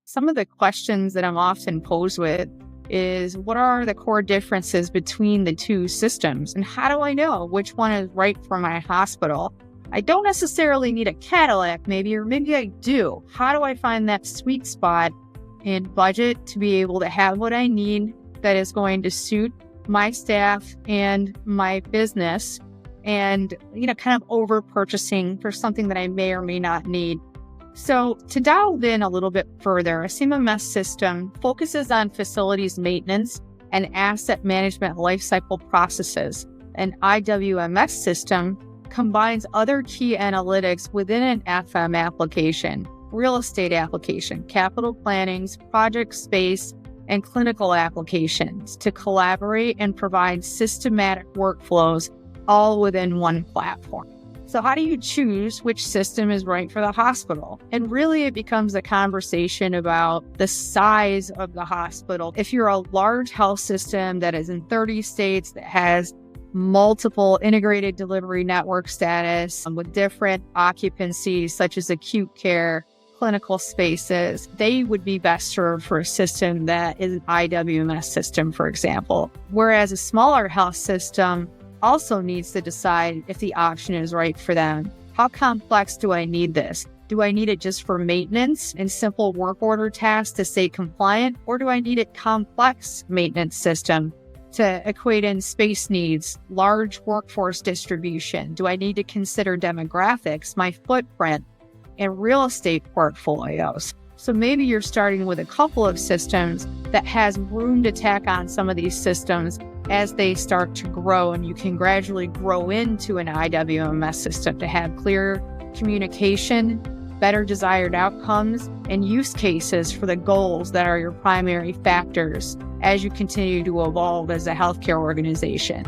Some of the questions that I'm often posed with is what are the core differences between the two systems? And how do I know which one is right for my hospital? I don't necessarily need a Cadillac, maybe, or maybe I do. How do I find that sweet spot in budget to be able to have what I need that is going to suit my staff and my business and, kind of over purchasing for something that I may or may not need? So to delve in a little bit further, a CMMS system focuses on facilities maintenance and asset management lifecycle processes. An IWMS system combines other key analytics within an FM application, real estate application, capital plannings, project space, and clinical applications to collaborate and provide systematic workflows all within one platform. So how do you choose which system is right for the hospital? And really it becomes a conversation about the size of the hospital. If you're a large health system that is in 30 states, that has multiple integrated delivery network status with different occupancies such as acute care, clinical spaces, they would be best served for a system that is an IWMS system, for example. Whereas a smaller health system also needs to decide if the option is right for them. How complex do I need this? Do I need it just for maintenance and simple work order tasks to stay compliant? Or do I need a complex maintenance system to equate in space needs, large workforce distribution? Do I need to consider demographics, my footprint, and real estate portfolios? So maybe you're starting with a couple of systems that has room to tack on some of these systems as they start to grow, and you can gradually grow into an IWMS system to have clear communication, better desired outcomes, and use cases for the goals that are your primary factors as you continue to evolve as a healthcare organization.